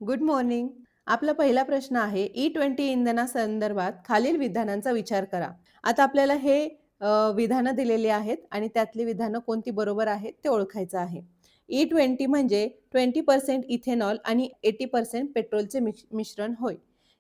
Good morning. आपला पहिला प्रश्न आहे E20 इंधनासंदर्भात खालील विधानांचा विचार करा. आता आपल्याला हे विधानं दिलेली आहेत आणि त्यातली विधानं कोणती बरोबर आहेत ते ओळखायचं आहे. E20 म्हणजे 20% इथेनॉल आणि 80% पेट्रोलचे मिश्रण होय.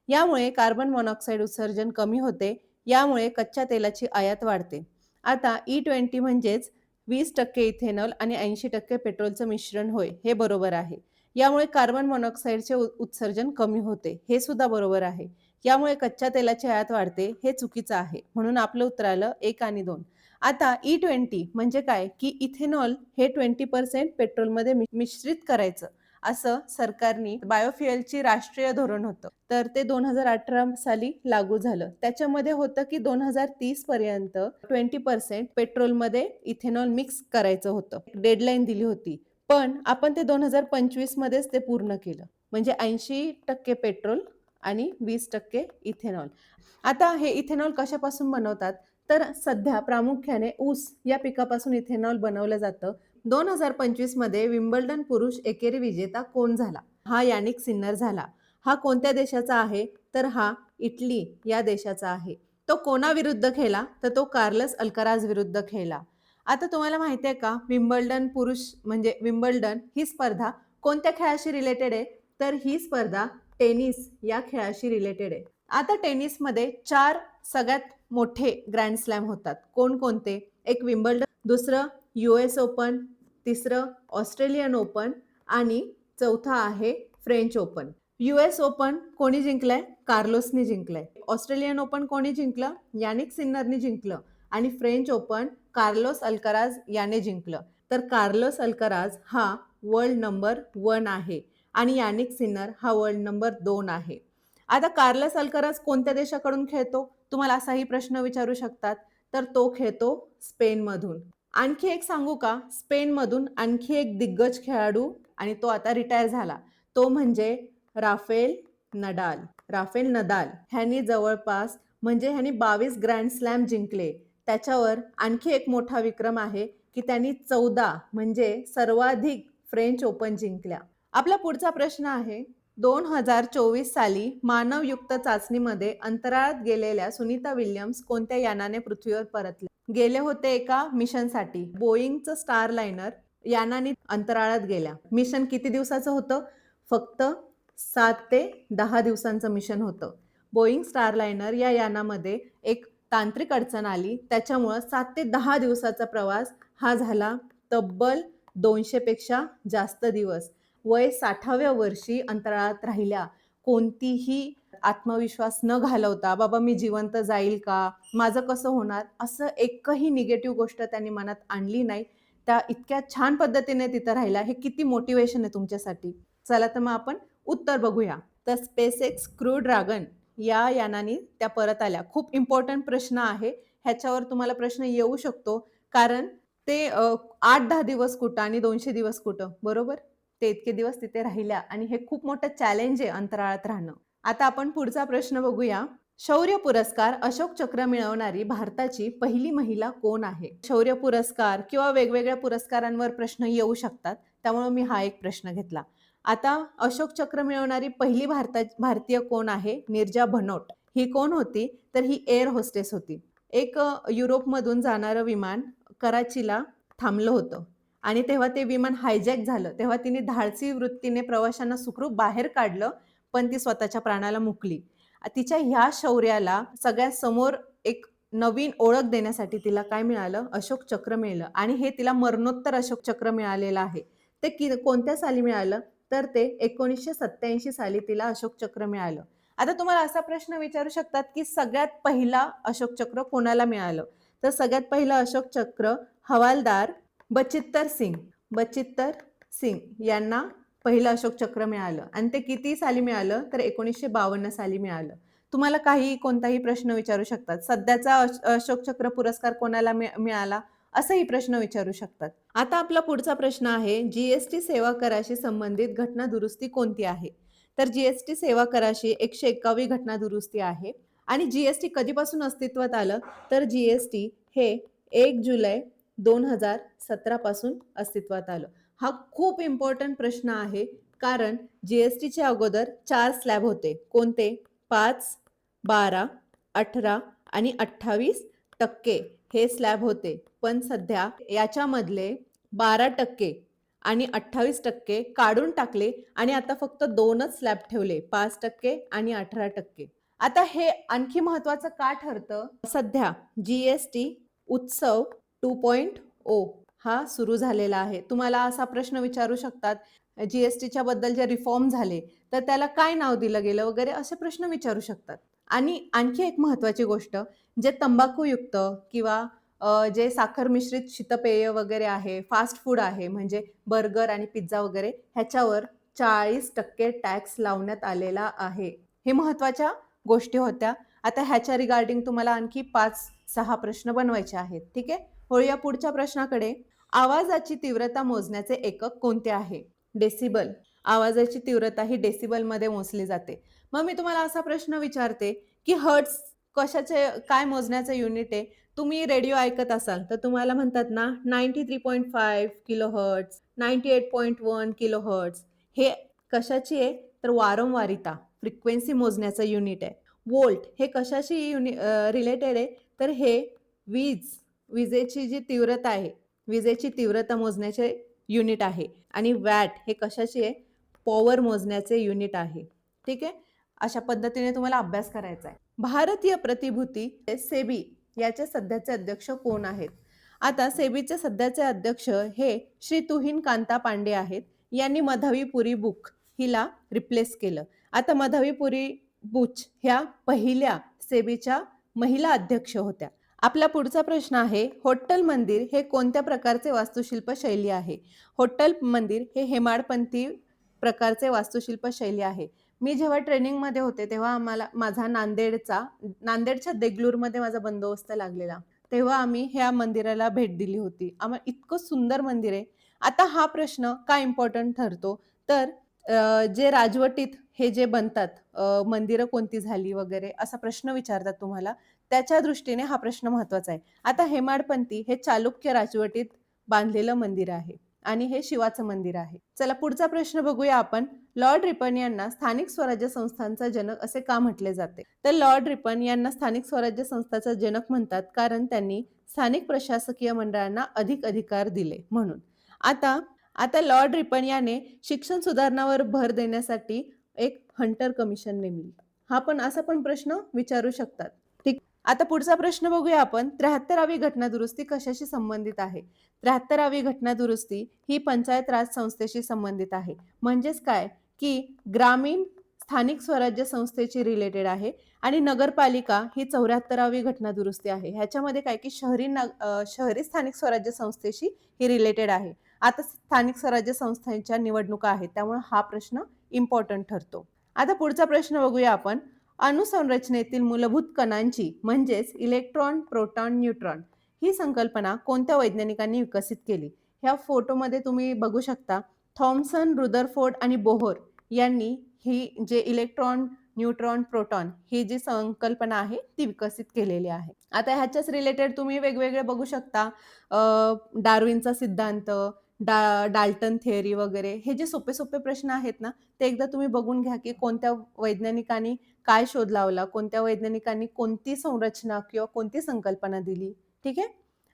यामुळे कार्बन मोनॉक्साईड उत्सर्जन कमी होते. यामुळे कच्च्या तेलाची आयात वाढते. आता E20 म्हणजेच 20% इथेनॉल आणि 80% पेट्रोलचं मिश्रण होय. हे बरोबर आहे. यामुळे कार्बन मोनॉक्साईडचे उत्सर्जन कमी होते. हे सुद्धा बरोबर आहे. यामुळे कच्च्या तेलाची आयात वाढते. हे चुकीचं आहे. म्हणून आपलं उत्तर आलं 1 आणि 2. आता E20 म्हणजे काय? की इथेनॉल हे 20% पेट्रोलमध्ये मिश्रित करायचं. असं सरकारनी बायोफ्युएलची राष्ट्रीय धोरण होतं. तर ते 2018 साली लागू झालं. त्याच्यामध्ये होतं की 2030 पर्यंत 20% पेट्रोलमध्ये इथेनॉल मिक्स करायचं होतं. डेडलाईन दिली होती. पण आपण ते 2025 मध्येच ते पूर्ण केलं. म्हणजे 80% पेट्रोल आणि 20% इथेनॉल. आता हे इथेनॉल कशापासून बनवतात? तर सध्या प्रामुख्याने ऊस या पिकापासून इथेनॉल बनवलं जातं. 2025 मध्ये विम्बल्डन पुरुष एकेरी विजेता कोण झाला? हा यानिक सिन्नर झाला. हा कोणत्या देशाचा आहे? तर हा इटली या देशाचा आहे. तो कोणाविरुद्ध खेळला? तर तो कार्लस अल्कराज विरुद्ध खेळला. आता तुम्हाला माहिती आहे का, विम्बल्डन पुरुष म्हणजे विम्बल्डन ही स्पर्धा कोणत्या खेळाशी रिलेटेड आहे? तर ही स्पर्धा टेनिस या खेळाशी रिलेटेड आहे. आता टेनिसमध्ये 4 सगळ्यात मोठे ग्रँड स्लॅम होतात. कोणकोणते? एक विम्बल्डन, दुसरं US ओपन, तिसरं ऑस्ट्रेलियन ओपन आणि चौथा आहे फ्रेंच ओपन. US ओपन कोणी जिंकलंय? कार्लोसने जिंकलंय. ऑस्ट्रेलियन ओपन कोणी जिंकलं? यानिक सिन्नरने जिंकलं आणि फ्रेंच ओपन कार्लोस अल्कराज याने जिंकलं. तर कार्लोस अल्कराज हा वर्ल्ड नंबर 1 आहे आणि यानिक सिन्नर हा वर्ल्ड नंबर 2 आहे. आता कार्लोस अल्कराज कोणत्या देशाकडून खेळतो? तुम्हाला असाही प्रश्न विचारू शकतात. तर तो खेळतो स्पेनमधून. आणखी एक सांगू का? स्पेनमधून आणखी एक दिग्गज खेळाडू आणि तो आता रिटायर झाला. तो म्हणजे राफेल नडाल. राफेल नदाल ह्यांनी जवळपास म्हणजे ह्यांनी 22 ग्रँड स्लॅम जिंकले. त्याच्यावर आणखी एक मोठा विक्रम आहे की त्यांनी 14 म्हणजे सर्वाधिक फ्रेंच ओपन जिंकल्या. आपला पुढचा प्रश्न आहे 2024 साली मानवयुक्त चाचणीमध्ये अंतराळात गेलेल्या सुनीता विल्यम्स कोणत्या यानाने पृथ्वीवर परतल्या? गेले होते एका मिशनसाठी. बोईंगचं स्टार लायनर यानाने अंतराळात गेल्या. मिशन किती दिवसाचं होतं? फक्त 7 ते 10 दिवसांचं मिशन होतं. बोईंग स्टार लायनर या यानामध्ये एक तांत्रिक अडचण आली. त्याच्यामुळं 7 ते 10 दिवसाचा प्रवास हा झाला तब्बल 200 पेक्षा जास्त दिवस. वय 60व्या वर्षी अंतराळात राहिल्या. कोणतीही आत्मविश्वास न घालवता, बाबा मी जिवंत जाईल का? माझं कसं होणार? असं एकही निगेटिव्ह गोष्ट त्यांनी मनात आणली नाही. त्या इतक्या छान पद्धतीने तिथं राहिल्या. हे किती मोटिवेशन आहे तुमच्यासाठी. चला तर मग आपण उत्तर बघूया. तर स्पेसएक्स क्रू ड्रॅगन या यानाने त्या परत आल्या. खूप इम्पॉर्टंट प्रश्न आहे. ह्याच्यावर तुम्हाला प्रश्न येऊ शकतो. कारण ते 8-10 दिवस कुठं आणि 200 दिवस कुठं, बरोबर? ते इतके दिवस तिथे राहिल्या आणि हे खूप मोठं चॅलेंज आहे अंतराळात राहणं. आता आपण पुढचा प्रश्न बघूया. शौर्य पुरस्कार, अशोक चक्र मिळवणारी भारताची पहिली महिला कोण आहे? शौर्य पुरस्कार किंवा वेगवेगळ्या पुरस्कारांवर प्रश्न येऊ शकतात. त्यामुळे मी हा एक प्रश्न घेतला. आता अशोक चक्र मिळवणारी पहिली भारतीय कोण आहे? नीरजा भनोट. ही कोण होती? तर ही एअर होस्टेस होती. एक युरोपमधून जाणारं विमान कराचीला थांबलं होतं आणि तेव्हा ते विमान हायजॅक झालं. तेव्हा तिने धाडसी वृत्तीने प्रवाशांना सुखरूप बाहेर काढलं, पण ती स्वतःच्या प्राणाला मुकली. तिच्या ह्या शौर्याला सगळ्यात समोर एक नवीन ओळख देण्यासाठी तिला काय मिळालं? अशोक चक्र मिळालं आणि हे तिला मरणोत्तर अशोक चक्र मिळालेलं आहे. ते कोणत्या साली मिळालं? तर ते 1987 साली तिला अशोक चक्र मिळालं. आता तुम्हाला असा प्रश्न विचारू शकतात की सगळ्यात पहिला अशोक चक्र कोणाला मिळालं? तर सगळ्यात पहिलं अशोक चक्र हवालदार बचित्तर सिंग बचित्तर सिंग यांना पहिलं अशोक चक्र मिळालं आणि ते किती साली मिळालं? तर 1952 साली मिळालं. तुम्हाला कोणताही प्रश्न विचारू शकतात. सध्याचा अशोक चक्र पुरस्कार कोणाला मिळाला? असाही प्रश्न विचारू शकतात. आता आपला पुढचा प्रश्न आहे जीएसटी सेवा कराशी संबंधित घटना दुरुस्ती कोणती आहे? तर जीएसटी सेवा कराशी 151वी घटना दुरुस्ती आहे आणि जीएसटी कधीपासून अस्तित्वात आलं? तर जीएसटी हे 1 जुलै 2017 पासून अस्तित्वात आलं. हा खूप इम्पॉर्टंट प्रश्न आहे कारण जीएसटीचे अगोदर 4 स्लॅब होते. कोणते? 5, 12, 18 आणि 28% हे स्लॅब होते. पण सध्या याच्यामधले 12% आणि 28% काढून टाकले आणि आता फक्त 2च स्लॅब ठेवले. 5% आणि 18%. आता हे आणखी महत्वाचं का ठरतं? सध्या जीएसटी उत्सव 2.0 हा सुरू झालेला आहे. तुम्हाला असा प्रश्न विचारू शकतात, जीएसटीच्या बद्दल जे रिफॉर्म झाले, तर त्याला काय नाव दिलं गेलं वगैरे असे प्रश्न विचारू शकतात. आणि आणखी एक महत्वाची गोष्ट, जे तंबाखूयुक्त किंवा जे साखर मिश्रित शीतपेय वगैरे आहे, फास्ट फूड आहे, म्हणजे बर्गर आणि पिझ्झा वगैरे ह्याच्यावर 40% टॅक्स लावण्यात आलेला आहे. हे महत्वाच्या गोष्टी होत्या. आता ह्याच्या रिगार्डिंग तुम्हाला आणखी 5-6 प्रश्न बनवायचे आहेत. ठीक आहे? वळूया पुढच्या प्रश्नाकडे. आवाजाची तीव्रता मोजण्याचे एकक कोणते आहे? डेसिबल. आवाजाची तीव्रता ही डेसिबलमध्ये मोजली जाते. मग मी तुम्हाला असा प्रश्न विचारते, की हर्ट्झ कशाचे काय मोजण्याचं युनिट आहे? तुम्ही रेडिओ ऐकत असाल तर तुम्हाला म्हणतात ना 93.5 किलोहर्ट्झ, 98.1 किलोहर्ट्झ. हे कशाची आहे? तर वारंवारिता, फ्रिक्वेन्सी मोजण्याचं युनिट आहे. व्होल्ट हे कशाशी रिलेटेड आहे? तर हे विजेची जी तीव्रता आहे, विजेची तीव्रता मोजण्याचे युनिट आहे. आणि वॅट हे कशाची आहे? पॉवर मोजण्याचे युनिट आहे. ठीक आहे? अशा पद्धतीने तुम्हाला अभ्यास करायचा आहे. भारतीय प्रतिभूती सेबी याचे सध्याचे अध्यक्ष कोण आहेत? आता सेबीचे सध्याचे अध्यक्ष हे श्री तुहिन कांता पांडे आहेत. यांनी मधावीपुरी बुच हिला रिप्लेस केलं. आता मधावीपुरी बुच ह्या पहिल्या सेबीच्या महिला अध्यक्ष होत्या. आपला पुढचा प्रश्न आहे, होट्टल मंदिर हे कोणत्या प्रकारचे वास्तुशिल्प शैली आहे? होट्टल मंदिर हे हेमाडपंथी प्रकारचे वास्तुशिल्प शैली आहे. मी जेव्हा ट्रेनिंगमध्ये होते तेव्हा माझा नांदेडच्या देगलूरमध्ये माझा बंदोबस्त लागलेला. तेव्हा आम्ही ह्या मंदिराला भेट दिली होती. आम्हाला इतकं सुंदर मंदिर आहे. आता हा प्रश्न का इम्पॉर्टंट ठरतो? तर जे राजवटीत हे जे बनतात, मंदिरं कोणती झाली वगैरे असा प्रश्न विचारतात तुम्हाला. त्याच्या दृष्टीने हा प्रश्न महत्वाचा आहे. आता हेमाडपंथी हे चालुक्य राजवटीत बांधलेलं मंदिर आहे आणि हे शिवाचं मंदिर आहे. चला पुढचा प्रश्न बघूया आपण. लॉर्ड रिपन यांना स्थानिक स्वराज्य संस्थांचा जनक असे का म्हटले जाते? तर लॉर्ड रिपन यांना स्थानिक स्वराज्य संस्थांचा जनक म्हणतात कारण त्यांनी स्थानिक प्रशासकीय मंडळांना अधिक अधिकार दिले म्हणून. आता लॉर्ड रिपन याने शिक्षण सुधारणावर भर देण्यासाठी एक हंटर कमिशन नेमली. असा पण प्रश्न विचारू शकतात. ठीक. आता पुढचा प्रश्न बघूया आपण. 73वी घटना दुरुस्ती कशाशी संबंधित आहे? 73वी घटना दुरुस्ती ही पंचायत राज संस्थेशी संबंधित आहे. म्हणजेच काय, की ग्रामीण स्थानिक स्वराज्य संस्थेची रिलेटेड आहे आणि नगरपालिका ही 74वी घटना दुरुस्ती आहे. ह्याच्यामध्ये काय की शहरी स्थानिक स्वराज्य संस्थेशी ही रिलेटेड आहे. आता स्थानिक स्वराज्य संस्थांच्या निवडणुका आहेत, त्यामुळे हा प्रश्न इम्पॉर्टंट ठरतो. आता पुढचा प्रश्न बघूया आपण. अणुसंरचनेतील मूलभूत कणांची म्हणजेच इलेक्ट्रॉन, प्रोटॉन, न्यूट्रॉन ही संकल्पना कोणत्या वैज्ञानिकांनी विकसित केली? ह्या फोटोमध्ये तुम्ही बघू शकता. थॉमसन, रुदरफोर्ड आणि बोहर यांनी ही जे इलेक्ट्रॉन, न्यूट्रॉन, प्रोटॉन ही जी संकल्पना आहे ती विकसित केलेली आहे. आता ह्याच्याच रिलेटेड तुम्ही वेगवेगळे बघू शकता. डार्विनचा सिद्धांत, डाल्टन थिअरी वगैरे हे जे सोपे सोपे प्रश्न आहेत ना, ते एकदा तुम्ही बघून घ्या की कोणत्या वैज्ञानिकांनी काय शोध लावला, कोणत्या वैज्ञानिकांनी कोणती संरचना किंवा कोणती संकल्पना दिली. ठीक आहे?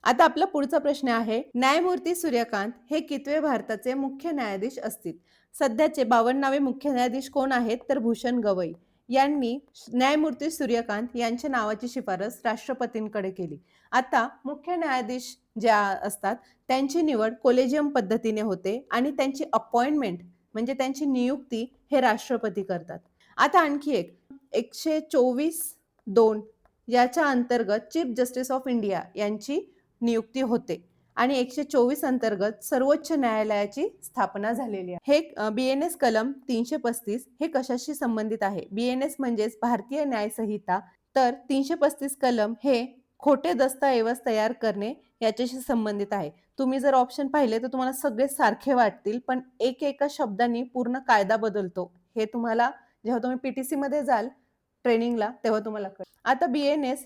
आता आपला पुढचा प्रश्न आहे, न्यायमूर्ती सूर्यकांत हे कितवे भारताचे मुख्य न्यायाधीश असतील? सध्याचे 52वे मुख्य न्यायाधीश कोण आहेत? तर भूषण गवई यांनी न्यायमूर्ती सूर्यकांत यांच्या नावाची शिफारस राष्ट्रपतींकडे केली. आता मुख्य न्यायाधीश ज्या असतात त्यांची निवड कोलेजियम पद्धतीने होते आणि त्यांची अपॉइंटमेंट म्हणजे त्यांची नियुक्ती हे राष्ट्रपती करतात. आता आणखी एक 124(2) याच्या अंतर्गत चीफ जस्टिस ऑफ इंडिया यांची नियुक्ती होते आणि 124 अंतर्गत सर्वोच्च न्यायालयाची स्थापना झालेली आहे. हे BNS कलम 335 हे कशाशी संबंधित आहे? BNS म्हणजेच भारतीय न्याय संहिता. तर 335 कलम हे खोटे दस्तऐवज तयार करणे याच्याशी संबंधित आहे. तुम्ही जर ऑप्शन पाहिले तर तुम्हाला सगळे सारखे वाटतील, पण एका शब्दांनी पूर्ण कायदा बदलतो. हे तुम्हाला जेव्हा तुम्ही PTC मध्ये जाल ट्रेनिंगला तेव्हा तुम्हाला कळेल. आता BNS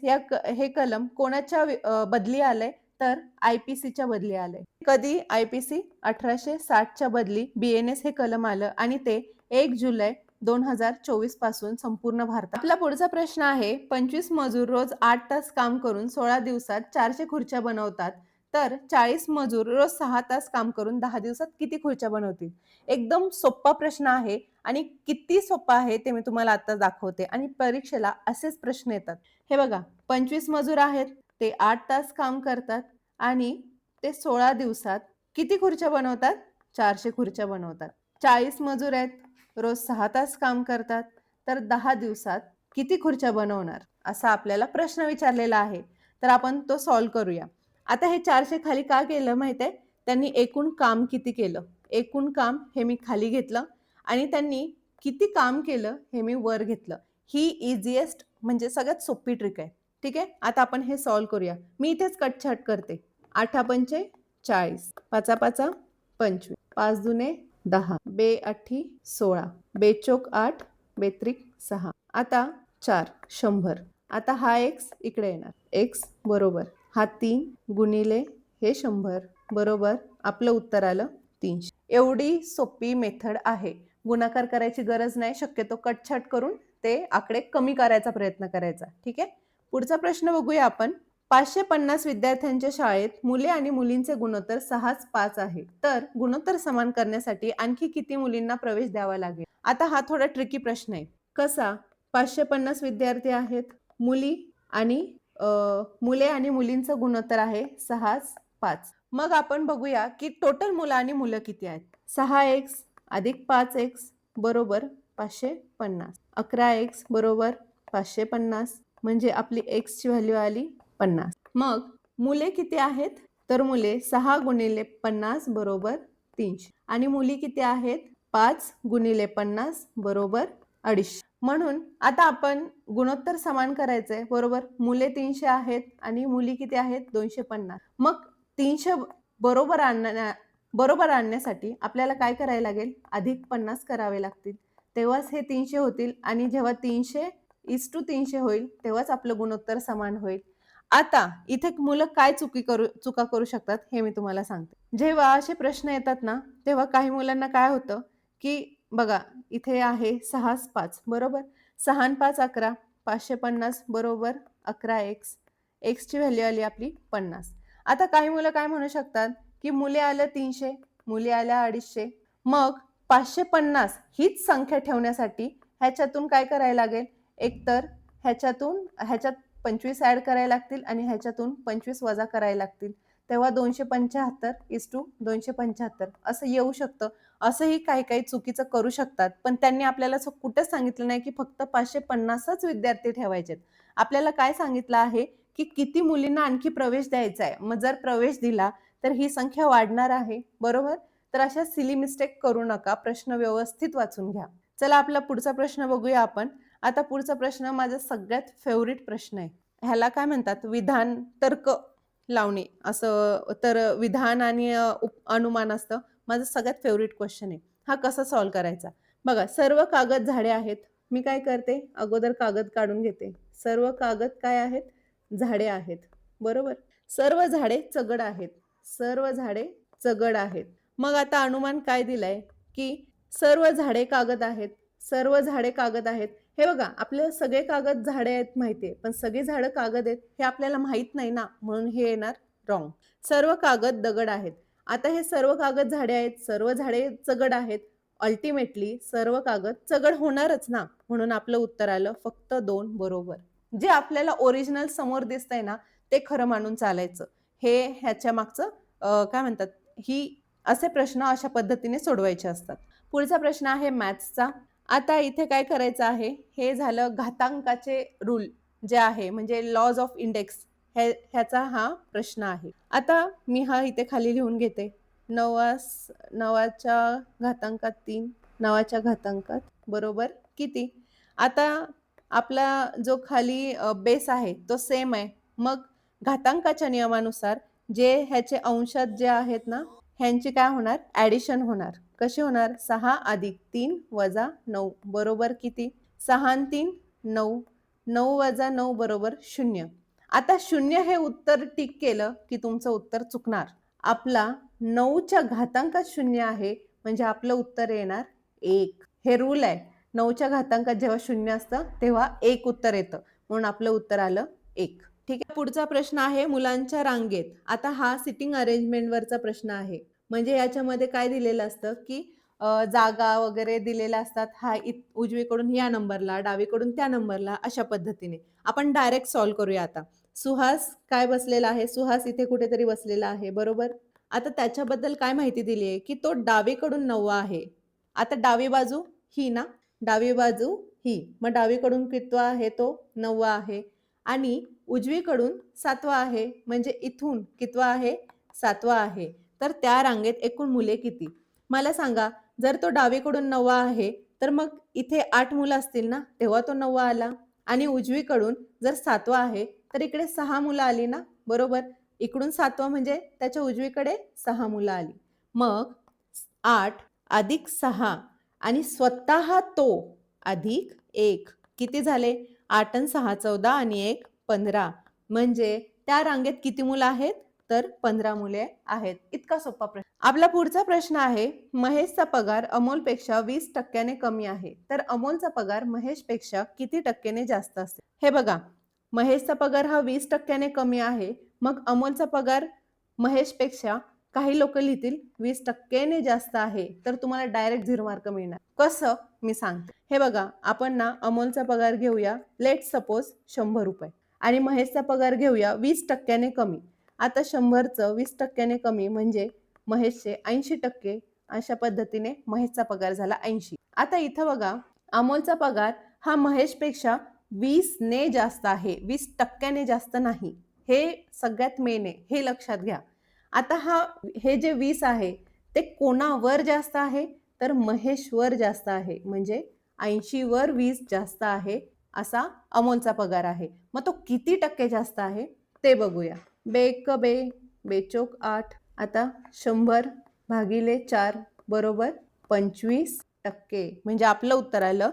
हे कलम कोणाच्या बदली आलंय? तर IPCच्या बदली आलंय. कधी IPC 1860च्या बदली BNS हे कलम आलं आणि ते 1 जुलै 2024 पासून संपूर्ण भारतात. आपला पुढचा प्रश्न आहे, 25 मजूर रोज 8 तास काम करून 16 दिवसात 400 खुर्च्या बनवतात, तर 40 मजूर रोज 6 तास काम करून 10 दिवसात किती खुर्च्या बनवतील? एकदम सोपा प्रश्न आहे आणि किती सोपा आहे ते मी तुम्हाला आता दाखवते आणि परीक्षेला असेच प्रश्न येतात. हे बघा, 25 मजूर आहेत, ते 8 तास काम करतात आणि ते 16 दिवसात किती खुर्च्या बनवतात? 400 खुर्च्या बनवतात. 40 मजूर आहेत, रोज 6 तास काम करतात, तर 10 दिवसात किती खुर्च्या बनवणार? असा आपल्याला प्रश्न विचारलेला आहे. तर आपण तो सॉल्व्ह करूया. आता हे 400 खाली का केलं माहिती आहे? त्यांनी एकूण काम किती केलं? एकूण काम हे मी खाली घेतलं आणि त्यांनी किती काम केलं हे मी वर घेतलं. ही इझिएस्ट म्हणजे सगळ्यात सोपी ट्रिक आहे. ठीक आहे? आता आपण हे सॉल्व्ह करूया. मी इथेच कटछाट करते. 8 पंचे 40, 5 5 25, 5 दुने 10, 2 8 16, 2 चोक 8, 2 त्रिक 6. आता 4 100. आता हा x इकडे येणार. x बरोबर हा 3 गुणिले हे 100 बरोबर आपलं उत्तर आलं 300. एवढी सोपी मेथड आहे. गुणाकार करायची गरज नाही. शक्यतो कटछाट करून ते आकडे कमी करायचा प्रयत्न करायचा. ठीक आहे? पुढचा प्रश्न बघूया आपण. 550 विद्यार्थ्यांच्या शाळेत मुले आणि मुलींचे गुणोत्तर 6:5 आहे. तर गुणोत्तर समान करण्यासाठी आणखी किती मुलींना प्रवेश द्यावा लागेल? आता हा थोडा ट्रिकी प्रश्न आहे. कसा? 550 विद्यार्थी आहेत. मुले आणि मुलींचं गुणोत्तर आहे 6:5. मग आपण बघूया की टोटल मुलं आणि मुलं किती आहेत. 6x अधिक 5x बरोबर 550. 11x बरोबर 550 म्हणजे आपली x ची व्हॅल्यू आली 50. मग मुले किती आहेत? तर मुले 6 गुणिले 50 बरोबर 300 आणि मुली किती आहेत? 5 गुणिले 50 बरोबर 250. म्हणून आता आपण गुणोत्तर समान करायचंय बरोबर. मुले 300 आहेत आणि मुली किती आहेत? 250. मग 300 बरोबर आणण्यासाठी आपल्याला काय करायला लागेल? अधिक 50 करावे लागतील. तेव्हाच हे 300 होतील आणि जेव्हा 300:300 होईल तेव्हाच आपलं गुणोत्तर समान होईल. आता इथे मुलं काय चुका करू शकतात हे मी तुम्हाला सांगते. जेव्हा असे प्रश्न येतात ना, तेव्हा काही मुलांना काय होतं की बघा इथे आहे 6:5 बरोबर. 6 आणि 5 11, 550 बरोबर 11x. x ची व्हॅल्यू आली आपली 50. आता काही मुलं काय म्हणू शकतात की मुले आलं 300, मुली आल्या 250. मग 550 हीच संख्या ठेवण्यासाठी ह्याच्यातून काय करायला लागेल? एकतर ह्याच्यात 25 ऍड करायला लागतील आणि ह्याच्यातून 25 वजा करायला लागतील. तेव्हा 275:275 असं येऊ शकतं. असंही काही काही चुकीचं करू शकतात. पण त्यांनी आपल्याला असं कुठेच सांगितलं नाही की फक्त 550च विद्यार्थी ठेवायचेत. आपल्याला काय सांगितलं आहे की किती मुलींना आणखी प्रवेश द्यायचा आहे. मग जर प्रवेश दिला तर ही संख्या वाढणार आहे. बरोबर? तर अशा सिली मिस्टेक करू नका. प्रश्न व्यवस्थित वाचून घ्या. चला आपला पुढचा प्रश्न बघूया आपण. आता पुढचा प्रश्न माझा सगळ्यात फेवरेट प्रश्न आहे. ह्याला काय म्हणतात? विधान तर्क लावणे असं तर विधान आणि अनुमान असतं. माझं सगळ्यात फेवरेट क्वेश्चन आहे. हा कसा सॉल्व्ह करायचा? बघा सर्व कागद झाडे आहेत. मी काय करते? अगोदर कागद काढून घेते. सर्व कागद काय आहेत? झाडे आहेत. बरोबर? सर्व झाडे चगड आहेत. सर्व झाडे चगड आहेत. मग आता अनुमान काय दिलंय की सर्व झाडे कागद आहेत. सर्व झाडे कागद आहेत. हे बघा आपले सगळे कागद झाडे आहेत माहितीये, पण सगळी झाडं कागद आहेत हे आपल्याला माहित नाही ना, म्हणून हे येणार रॉंग. सर्व कागद दगड आहेत. आता हे सर्व कागद झाडे आहेत, सर्व झाडे चगड आहेत. अल्टिमेटली सर्व कागद चगड होणारच ना, म्हणून आपलं उत्तर आलं फक्त 2 बरोबर. जे आपल्याला ओरिजिनल समोर दिसतंय ना ते खरं मानून चालायचं. हे ह्याच्या मागचं काय म्हणतात असे प्रश्न अशा पद्धतीने सोडवायचे असतात. पुढचा प्रश्न आहे मॅथ्सचा. आता इथे काय करायचं आहे? हे झालं घातांकाचे रूल जे आहे म्हणजे लॉज ऑफ इंडेक्स ह्याचा हा प्रश्न आहे. आता मी हा इथे खाली लिहून घेते. 9च्या घातांकात 3, 9च्या घातांकात बरोबर किती? आता आपला जो खाली बेस आहे तो सेम आहे. मग घातांकाच्या नियमानुसार जे ह्याचे अंशात जे आहेत ना ह्यांची काय होणार? ऍडिशन होणार. कशी होणार? 6 अधिक 3 वजा 9 बरोबर किती? 6 आणि 3 9. 9 वजा 9 बरोबर 0. आता 0 हे उत्तर टिक केलं की तुमचं उत्तर चुकणार. आपला 9च्या घातांकात 0 आहे म्हणजे आपलं उत्तर येणार 1. हे रूल आहे. 9च्या घातांकात जेव्हा 0 असतं तेव्हा 1 उत्तर येतं. म्हणून आपलं उत्तर आलं 1. ठीक आहे. पुढचा प्रश्न आहे मुलांच्या रांगेत. आता हा सिटिंग अरेंजमेंटवरचा प्रश्न आहे. म्हणजे याच्यामध्ये काय दिलेलं असतं की जागा वगैरे दिलेल्या असतात. हा उजवीकडून या नंबरला, डावीकडून त्या नंबरला अशा पद्धतीने. आपण डायरेक्ट सॉल्व्ह करूया आता. सुहास काय बसलेला आहे? सुहास इथे कुठेतरी बसलेला आहे, बरोबर? आता त्याच्याबद्दल काय माहिती दिली आहे की तो डावीकडून 9वा आहे. आता डावी बाजू ही ना, डावी बाजू ही. मग डावीकडून कितवा आहे तो? 9वा आहे. आणि उजवीकडून 7वा आहे. म्हणजे इथून कितवा आहे? 7वा आहे. तर त्या रांगेत एकूण मुले किती? मला सांगा, जर तो डावीकडून 9वा आहे, तर मग इथे 8 मुलं असतील ना, तेव्हा तो 9वा आला. आणि उजवीकडून जर 7वा आहे, तर इकडे 6 मुलं आली ना, बरोबर? इकडून 7वा म्हणजे त्याच्या उजवीकडे 6 मुलं आली. मग 8 अधिक 6 आणि स्वतः तो अधिक 1 किती झाले? 8 आणि 6 14 आणि 1 15. म्हणजे त्या रांगेत किती मुलं आहेत? तर 15 मुले आहेत. इतका सोपा प्रश्न. आपला पुढचा प्रश्न आहे, महेशचा पगार अमोलपेक्षा 20% कमी आहे. तर अमोलचा पगार महेशपेक्षा किती टक्क्याने जास्त असेल? हे बघा, महेशचा पगार हा 20% कमी आहे. मग अमोलचा पगार महेशपेक्षा काही लोक लिहितील 20% जास्त आहे. तर तुम्हाला डायरेक्ट 0 मार्क मिळणार. कसं? मी सांगते. हे बघा, आपण ना अमोलचा पगार घेऊया, लेट सपोज 100 रुपये. आणि महेशचा पगार घेऊया 20% कमी. आता 100चं 20% कमी म्हणजे महेशचे 80%. अशा पद्धतीने महेशचा पगार झाला 80. आता इथं बघा, अमोलचा पगार हा महेशपेक्षा 20ने जास्त आहे, 20%ने जास्त नाही. हे सगळ्यात मेन आहे, हे लक्षात घ्या. आता हे जे 20 आहे ते कोणावर जास्त आहे? तर महेशवर जास्त आहे. म्हणजे 80वर 20 जास्त आहे असा अमोलचा पगार आहे. मग तो किती टक्के जास्त आहे ते बघूया. बेक बे, बेचोक 8. आता 100 भागिले 4 बरोबर 25%. म्हणजे आपलं उत्तर आलं,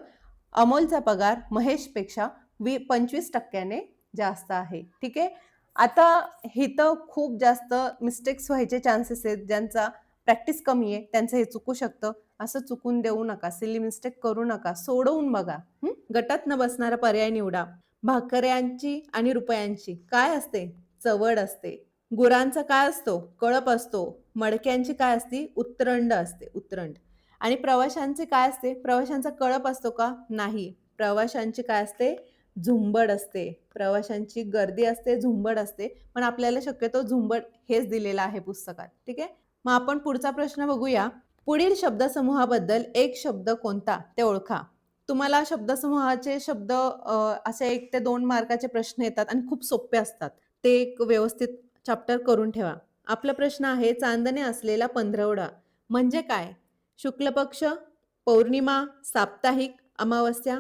अमोलचा पगार महेशपेक्षा 25%ने जास्त आहे. ठीक आहे. आता इथं खूप जास्त मिस्टेक्स व्हायचे चान्सेस आहेत. ज्यांचा प्रॅक्टिस कमी आहे त्यांचं हे चुकू शकतं. असं चुकून देऊ नका, सिली मिस्टेक करू नका, सोडवून बघा. गटात न बसणारा पर्याय निवडा. भाकऱ्यांची आणि रुपयांची काय असते? चवड असते. गुरांचा काय असतो? कळप असतो. मडक्यांची काय असते? उतरंड असते, उतरंड. आणि प्रवाशांचे काय असते? प्रवाशांचा कळप असतो का? नाही. प्रवाशांची काय असते? झुंबड असते. प्रवाशांची गर्दी असते, झुंबड असते. पण आपल्याला शक्यतो झुंबड हेच दिलेलं आहे पुस्तकात. ठीक आहे. मग आपण पुढचा प्रश्न बघूया. पुढील शब्दसमूहाबद्दल एक शब्द कोणता ते ओळखा. तुम्हाला शब्दसमूहाचे शब्द असे 1 ते 2 मार्काचे प्रश्न येतात आणि खूप सोपे असतात. ते एक व्यवस्थित चॅप्टर करून ठेवा. आपला प्रश्न आहे, चांदणे असलेला पंधरवडा म्हणजे काय? शुक्ल पक्ष, पौर्णिमा, साप्ताहिक, अमावस्या.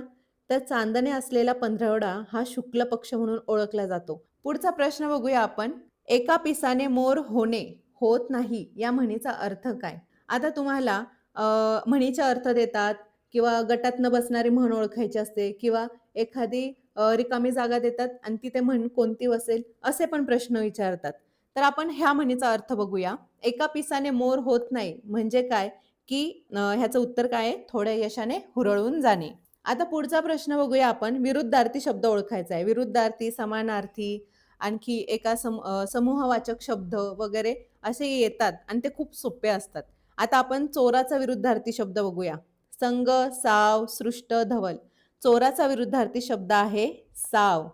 तर चांदणे असलेला पंधरवडा हा शुक्ल पक्ष म्हणून ओळखला जातो. पुढचा प्रश्न बघूया आपण. एका पिसाने मोर होणे होत नाही या म्हणीचा अर्थ काय? आता तुम्हाला म्हणीचे अर्थ देतात किंवा गटात न बसणारी म्हण ओळखायची असते किंवा एखादी रिकामी जागा देतात आणि तिथे म्हण कोणती बसेल असे पण प्रश्न विचारतात. तर आपण ह्या म्हणीचा अर्थ बघूया. एका पिसाने मोर होत नाही म्हणजे काय? की ह्याचं उत्तर काय आहे? थोड्या यशाने हुरळून जाणे. आता पुढचा प्रश्न बघूया आपण. विरुद्धार्थी शब्द ओळखायचा आहे. विरुद्धार्थी, समानार्थी, आणखी एका समूहवाचक शब्द वगैरे असे येतात आणि ते खूप सोपे असतात. आता आपण चोराचा विरुद्धार्थी शब्द बघूया. संग, साव, सृष्ट, धवल. चोराचा विरुद्धार्थी शब्द आहे साव.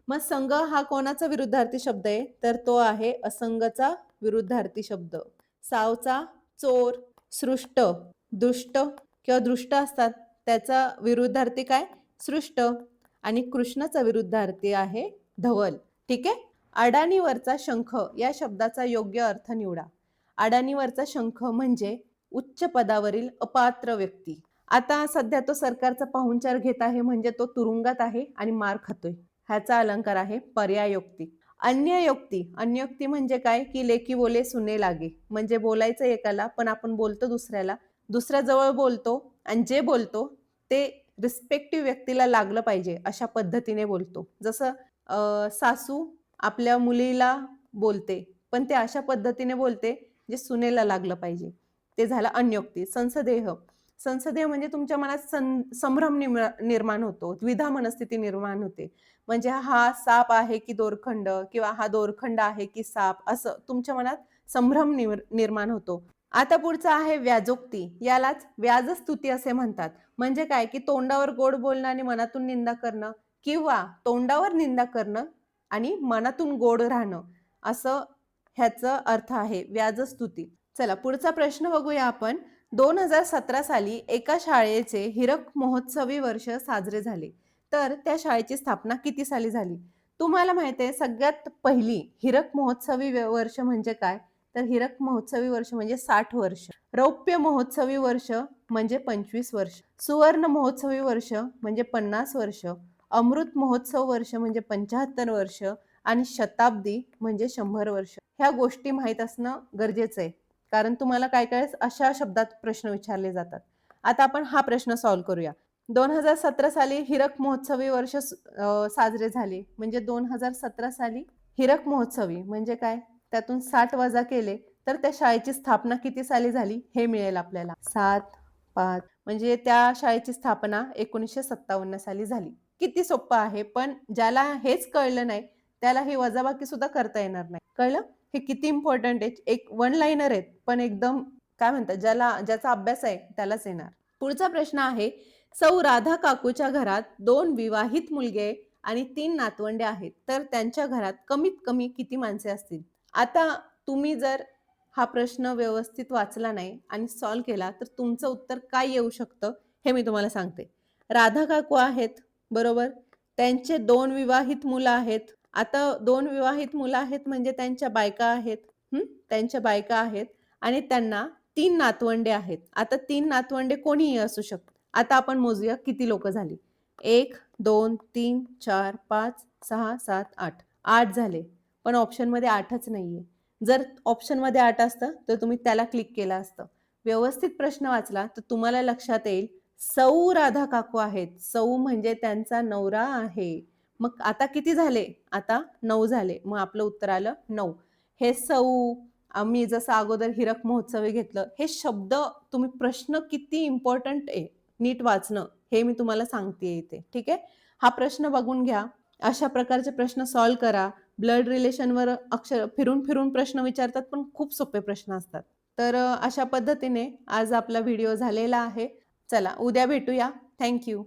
मग संग हा कोणाचा विरुद्धार्थी शब्द आहे? तर तो आहे असंगचा विरुद्धार्थी शब्द. सावचा चोर, सृष्ट, दुष्ट किंवा दृष्ट असतात. त्याचा विरुद्धार्थी काय? सृष्ट. आणि कृष्णाचा विरुद्धार्थी आहे धवल. ठीक आहे. अडाणीवरचा शंख या शब्दाचा योग्य अर्थ निवडा. अडाणीवरचा शंख म्हणजे उच्च पदावरील अपात्र व्यक्ती. आता सध्या तो सरकारचा पाहुणचार घेत आहे म्हणजे तो तुरुंगात आहे आणि मार खातोय. ह्याचा अलंकार आहे पर्यायोक्ती. अन्ययोक्ती म्हणजे काय? की लेकी बोले सुने लागे. म्हणजे बोलायचं एकाला पण आपण बोलतो दुसऱ्याला. दुसऱ्याजवळ बोलतो आणि जे बोलतो ते रिस्पेक्टिव्ह व्यक्तीला लागलं पाहिजे अशा पद्धतीने बोलतो. जसं सासू आपल्या मुलीला बोलते, पण ते अशा पद्धतीने बोलते जे सुनेला लागलं पाहिजे. ते झालं अन्योक्ती. संसदेह. संसदेह म्हणजे तुमच्या मनात संभ्रम निर्माण होतो, द्विधा मनस्थिती निर्माण होते. म्हणजे हा साप आहे की दोरखंड किंवा हा दोरखंड आहे की साप, असं तुमच्या मनात संभ्रम निर्माण होतो. आता पुढचं आहे व्याजोक्ती. यालाच व्याजस्तुती असे म्हणतात. म्हणजे काय की तोंडावर गोड बोलणं आणि मनातून निंदा करणं किंवा तोंडावर निंदा करणं आणि मनातून गोड राहणं, असं ह्याचा अर्थ आहे व्याजस्तुती. चला पुढचा प्रश्न बघूया आपण. 2017 साली एका शाळेचे हिरक महोत्सवी वर्ष साजरे झाले. तर त्या शाळेची स्थापना किती साली झाली? तुम्हाला माहिती आहे सगळ्यात पहिली हिरक महोत्सवी वर्ष म्हणजे काय? तर हिरक महोत्सवी वर्ष म्हणजे 60 वर्ष. रौप्य महोत्सवी वर्ष म्हणजे 25 वर्ष. सुवर्ण महोत्सवी वर्ष म्हणजे 50 वर्ष. अमृत महोत्सव वर्ष म्हणजे 75 वर्ष आणि शताब्दी म्हणजे 100 वर्ष. ह्या गोष्टी माहीत असणं गरजेचं आहे. कारण तुम्हाला काय अशा शब्दात प्रश्न विचारले जातात. आता आपण हा प्रश्न सॉल्व्ह करूया. 2017 साली हिरक महोत्सवी वर्ष साजरे झाले. म्हणजे 2017 साली हिरक महोत्सवी म्हणजे काय? त्यातून 60 वजा केले तर त्या शाळेची स्थापना किती साली झाली हे मिळेल आपल्याला. 7, 5 म्हणजे त्या शाळेची स्थापना 1957 साली झाली. किती सोपं आहे, पण ज्याला हेच कळलं नाही त्याला ही वजाबाकी सुद्धा करता येणार नाही. कळलं? हे किती इम्पॉर्टंट आहे. एक वन लाइनर आहेत, पण एकदम काय म्हणतात ज्याचा अभ्यास आहे त्यालाच येणार. पुढचा प्रश्न आहे, सौ राधा काकूच्या घरात 2 विवाहित मुलगे आणि 3 नातवंडे आहेत. तर त्यांच्या घरात कमीत कमी किती माणसे असतील? आता तुम्ही जर हा प्रश्न व्यवस्थित वाचला नाही आणि सॉल्व्ह केला तर तुमचं उत्तर काय येऊ शकतं हे मी तुम्हाला सांगते. राधा काकू आहेत, बरोबर? त्यांचे 2 विवाहित मुलं आहेत. आता 2 विवाहित मुलं आहेत म्हणजे त्यांच्या बायका आहेत. त्यांच्या बायका आहेत आणि त्यांना 3 नातवंडे आहेत. आता 3 नातवंडे कोणीही असू शकतात. आता आपण मोजूया किती लोक झाली. 1, 2, 3, 4, 5, 6, 7, 8. 8 झाले. पण ऑप्शनमध्ये 8च नाहीये. जर ऑप्शनमध्ये 8 असतं तर तुम्ही त्याला क्लिक केलं असतं. व्यवस्थित प्रश्न वाचला तर तुम्हाला लक्षात येईल सौ राधा काकू आहेत. सौ म्हणजे त्यांचा नवरा आहे. मग आता किती झाले? आता 9 झाले. मग आपलं उत्तर आलं 9. हे सौ, आम्ही जसं अगोदर हिरक महोत्सवी घेतलं, हे शब्द तुम्ही प्रश्न किती इम्पॉर्टंट आहे नीट वाचणं हे मी तुम्हाला सांगते इथे. ठीक आहे? हा प्रश्न बघून घ्या. अशा प्रकारचे प्रश्न सॉल्व्ह करा. ब्लड रिलेशनवर अक्षर फिरून प्रश्न विचारतात, पण खूप सोपे प्रश्न असतात. तर अशा पद्धतीने आज आपला व्हिडिओ झालेला आहे. चला उद्या भेटूया. Thank you.